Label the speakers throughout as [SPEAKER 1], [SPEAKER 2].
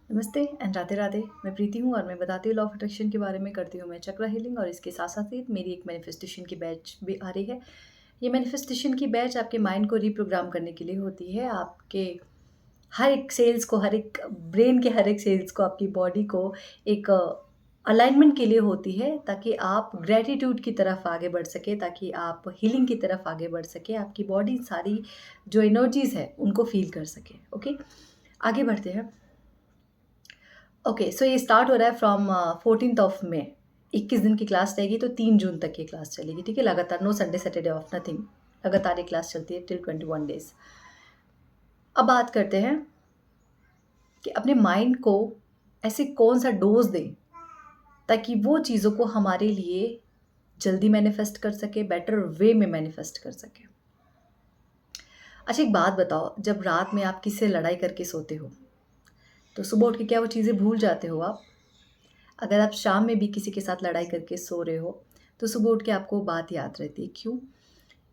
[SPEAKER 1] नमस्ते एंड राधे राधे। मैं प्रीति हूँ और मैं बताती हूँ लॉ ऑफ अट्रैक्शन के बारे में, करती हूँ मैं चक्र हीलिंग और इसके साथ साथ ही मेरी एक मैनिफेस्टेशन की बैच भी आ रही है। ये मैनिफेस्टेशन की बैच आपके माइंड को रीप्रोग्राम करने के लिए होती है, आपके हर एक सेल्स को, हर एक ब्रेन के हर एक सेल्स को, आपकी बॉडी को एक अलाइनमेंट के लिए होती है, ताकि आप ग्रैटिट्यूड की तरफ आगे बढ़ सके, ताकि आप हीलिंग की तरफ आगे बढ़ सके, आपकी बॉडी सारी जो एनर्जीज है उनको फील कर सके। ओके, आगे बढ़ते हैं। ओके, सो ये स्टार्ट हो रहा है फ्रॉम 14th ऑफ मे। 21 दिन की क्लास रहेगी, तो 3 जून तक की क्लास चलेगी। ठीक है, लगातार, no Sunday Saturday off, nothing. लगातार ये क्लास चलती है टिल 21 डेज। अब बात करते हैं कि अपने माइंड को ऐसे कौन सा डोज दें ताकि वो चीज़ों को हमारे लिए जल्दी मैनिफेस्ट कर सके, बेटर वे में मैनिफेस्ट कर सके। अच्छा, एक बात बताओ, जब रात में आप किसी से लड़ाई करके सोते हो तो सुबह उठ के क्या वो चीज़ें भूल जाते हो आप? अगर आप शाम में भी किसी के साथ लड़ाई करके सो रहे हो, तो सुबह उठ के आपको वो बात याद रहती है। क्यों?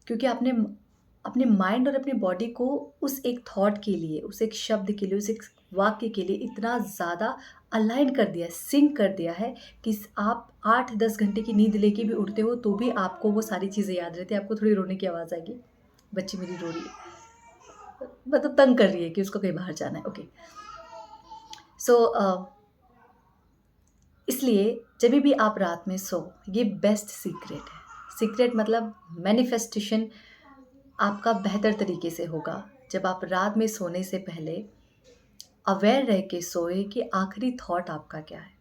[SPEAKER 1] क्योंकि आपने अपने माइंड और अपनी बॉडी को उस एक थॉट के लिए, उस एक शब्द के लिए, उस एक वाक्य के लिए इतना ज़्यादा अलाइन कर दिया है, सिंक कर दिया है कि आप 8-10 घंटे की नींद लेके भी उठते हो, तो भी आपको वो सारी चीज़ें याद रहती है। आपको थोड़ी रोने की आवाज़ आएगी, बच्ची मेरी रो रही है, मतलब तंग कर रही है कि उसको कहीं बाहर जाना है। ओके, सो इसलिए जब भी आप रात में सो, ये बेस्ट सीक्रेट है। सीक्रेट मतलब मैनिफेस्टेशन आपका बेहतर तरीके से होगा जब आप रात में सोने से पहले अवेयर रह के सोए कि आखिरी थॉट आपका क्या है।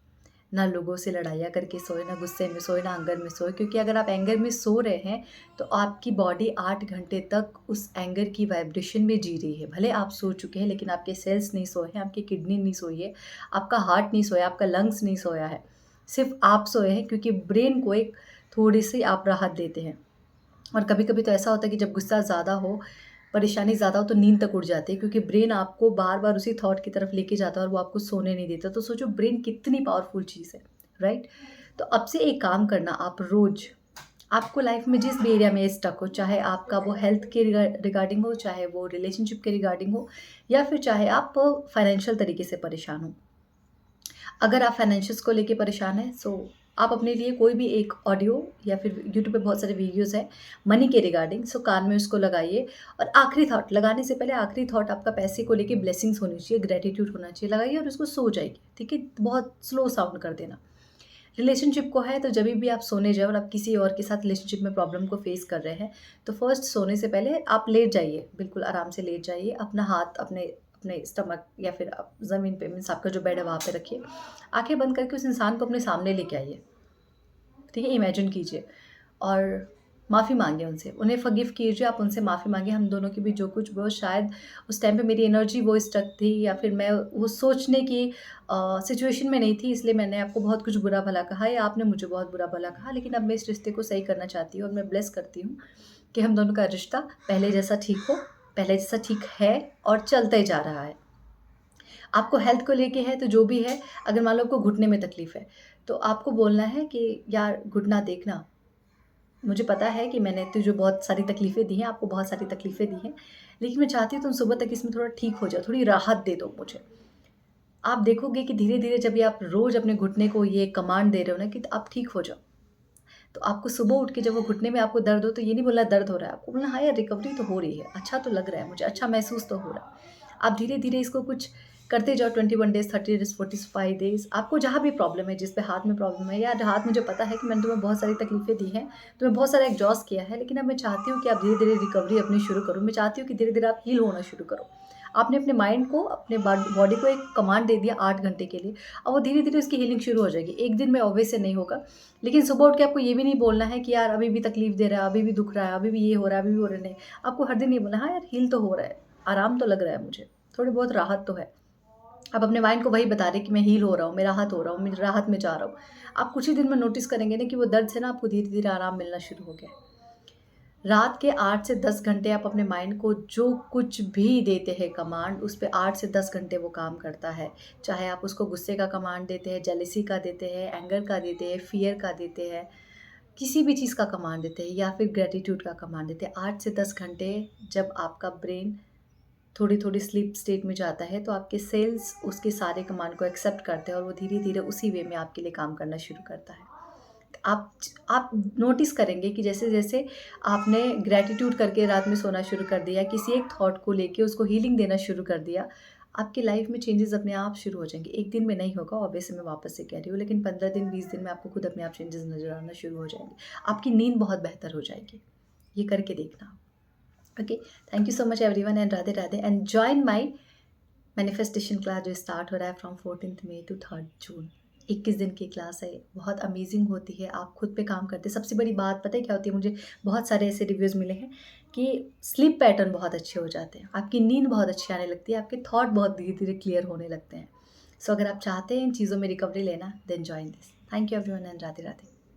[SPEAKER 1] ना लोगों से लड़ाइयाँ करके सोए, ना गुस्से में सोए, ना एंगर में सोए, क्योंकि अगर आप एंगर में सो रहे हैं तो आपकी बॉडी 8 घंटे तक उस एंगर की वाइब्रेशन में जी रही है। भले आप सो चुके हैं, लेकिन आपके सेल्स नहीं सोए हैं, आपकी किडनी नहीं सोई है, आपका हार्ट नहीं सोया, आपका लंग्स नहीं सोया है। सिर्फ आप सोए हैं, क्योंकि ब्रेन को एक थोड़ी सी आप राहत देते हैं। और कभी-कभी तो ऐसा होता है कि जब गुस्सा ज़्यादा हो, परेशानी ज़्यादा हो, तो नींद तक उड़ जाती है, क्योंकि ब्रेन आपको बार-बार उसी थॉट की तरफ लेके जाता है और वो आपको सोने नहीं देता। तो सोचो ब्रेन कितनी पावरफुल चीज़ है, राइट? तो अब से एक काम करना, आप रोज़, आपको लाइफ़ में जिस भी एरिया में स्टक हो, चाहे आपका वो हेल्थ के रिगार्डिंग हो, चाहे वो रिलेशनशिप के रिगार्डिंग हो, या फिर चाहे आप फाइनेंशियल तरीके से परेशान हो। अगर आप फाइनेंशियल्स को लेके परेशान हैं, सो आप अपने लिए कोई भी एक ऑडियो, या फिर यूट्यूब पे बहुत सारे वीडियोज़ हैं मनी के रिगार्डिंग, सो कान में उसको लगाइए। और आखिरी थॉट लगाने से पहले, आखिरी थॉट आपका पैसे को लेके ब्लेसिंग्स होनी चाहिए, ग्रैटिट्यूड होना चाहिए, लगाइए और उसको सो जाइए। ठीक है? बहुत स्लो साउंड कर देना। रिलेशनशिप को है तो जभी भी आप सोने जाओ और आप किसी और के साथ रिलेशनशिप में प्रॉब्लम को फेस कर रहे हैं, तो फर्स्ट सोने से पहले आप लेट जाइए, बिल्कुल आराम से लेट जाइए। अपना हाथ अपने अपने स्टमक या फिर आप ज़मीन पे, मीन्स आपका जो बेड है वहाँ पे रखिए। आँखें बंद करके उस इंसान को अपने सामने लेके आइए। ठीक है? इमेजिन कीजिए और माफ़ी माँगिए उनसे, उन्हें फ़ॉरगिव कीजिए, आप उनसे माफ़ी माँगिए। हम दोनों के बीच जो कुछ हुआ, शायद उस टाइम पे मेरी एनर्जी वो स्टक थी, या फिर मैं वो सोचने की सिचुएशन में नहीं थी, इसलिए मैंने आपको बहुत कुछ बुरा-भला कहा, या आपने मुझे बहुत बुरा-भला कहा। लेकिन अब मैं इस रिश्ते को सही करना चाहती हूँ और मैं ब्लेस करती हूँ कि हम दोनों का रिश्ता पहले जैसा ठीक हो, पहले जैसा ठीक है और चलते जा रहा है। आपको हेल्थ को लेके है तो जो भी है, अगर मान लो आपको घुटने में तकलीफ़ है, तो आपको बोलना है कि यार घुटना देखना, मुझे पता है कि मैंने तुझे बहुत सारी तकलीफ़ें दी हैं, आपको बहुत सारी तकलीफ़ें दी हैं, लेकिन मैं चाहती हूँ तुम सुबह तक इसमें थोड़ा ठीक हो जाओ, थोड़ी राहत दे दो मुझे। आप देखोगे कि धीरे-धीरे जब ये आप रोज़ अपने घुटने को ये कमांड दे रहे हो ना कि आप ठीक हो जाओ, तो आपको सुबह उठ के जब वो घुटने में आपको दर्द हो, तो ये नहीं बोलना दर्द हो रहा है, आपको बोलना हाँ यार, रिकवरी तो हो रही है, अच्छा तो लग रहा है मुझे, अच्छा महसूस तो हो रहा है। आप धीरे-धीरे इसको कुछ करते जाओ, 21 डेज़, 30 डेज़, 45 डेज़, आपको जहाँ भी प्रॉब्लम है, जिस पे हाथ में प्रॉब्लम है, या हाथ मुझे पता है कि मैंने तुम्हें बहुत सारी तकलीफ़ें दी हैं, तुम्हें बहुत सारा एग्ज़ॉस्ट किया है, लेकिन अब मैं चाहती हूँ कि आप धीरे-धीरे रिकवरी अपनी शुरू करो। मैं चाहती हूँ कि धीरे-धीरे आप हील होना शुरू करो। आपने अपने माइंड को, अपने बॉडी को एक कमांड दे दिया 8 घंटे के लिए, अब वो धीरे-धीरे उसकी हीलिंग शुरू हो जाएगी। एक दिन में ऑब्वियस से नहीं होगा, लेकिन सुबह उठ के आपको ये भी नहीं बोलना है कि यार अभी भी तकलीफ़ दे रहा है, अभी भी दुख रहा है, अभी भी ये हो रहा है, अभी भी वो रहा है, नहीं। आपको हर दिन ये बोलना है, हाँ यार, हील तो हो रहा है, आराम तो लग रहा है मुझे, थोड़ी बहुत राहत तो है। आप अपने माइंड को वही बता रहे कि मैं हील हो रहा हूँ, मैं राहत हो रहा हूँ, मैं राहत में जा रहा हूँ। आप कुछ ही दिन में नोटिस करेंगे ना कि वो दर्द से ना आपको धीरे-धीरे आराम मिलना शुरू हो गया है। रात के 8 से 10 घंटे आप अपने माइंड को जो कुछ भी देते हैं कमांड, उस पे 8 से 10 घंटे वो काम करता है। चाहे आप उसको गुस्से का कमांड देते हैं, जेलसी का देते हैं, एंगर का देते हैं, फ़ियर का देते हैं, किसी भी चीज़ का कमांड देते हैं, या फिर ग्रैटिट्यूड का कमांड देते हैं। 8 से 10 घंटे जब आपका ब्रेन थोड़ी थोड़ी स्लीप स्टेट में जाता है तो आपके सेल्स उसके सारे कमांड को एक्सेप्ट करते हैं और वो धीरे धीरे उसी वे में आपके लिए काम करना शुरू करता है। आप नोटिस करेंगे कि जैसे-जैसे आपने ग्रैटिट्यूड करके रात में सोना शुरू कर दिया, किसी एक थॉट को लेके उसको हीलिंग देना शुरू कर दिया, आपकी लाइफ में चेंजेस अपने आप शुरू हो जाएँगे। एक दिन में नहीं होगा, ऑब्वियसली मैं वापस से कह रही हूँ, लेकिन 15 दिन, 20 दिन में आपको खुद अपने आप चेंजेस नज़र आना शुरू हो जाएँगे। आपकी नींद बहुत बेहतर हो जाएगी। ये करके देखना। Okay, thank you so much everyone and Radhe Radhe and join my manifestation class जो स्टार्ट हो रहा है from 14th May to 3rd जून। 21 दिन की क्लास है, बहुत अमेजिंग होती है, आप खुद पे काम करते हैं। सबसे बड़ी बात पता है क्या होती है, मुझे बहुत सारे ऐसे रिव्यूज़ मिले हैं कि स्लीप पैटर्न बहुत अच्छे हो जाते हैं, आपकी नींद बहुत अच्छी आने लगती है, आपके थॉट बहुत धीरे-धीरे क्लियर होने लगते हैं। सो अगर आप चाहते हैं इन चीज़ों में रिकवरी लेना, then join this. Thank you everyone and Radhe Radhe.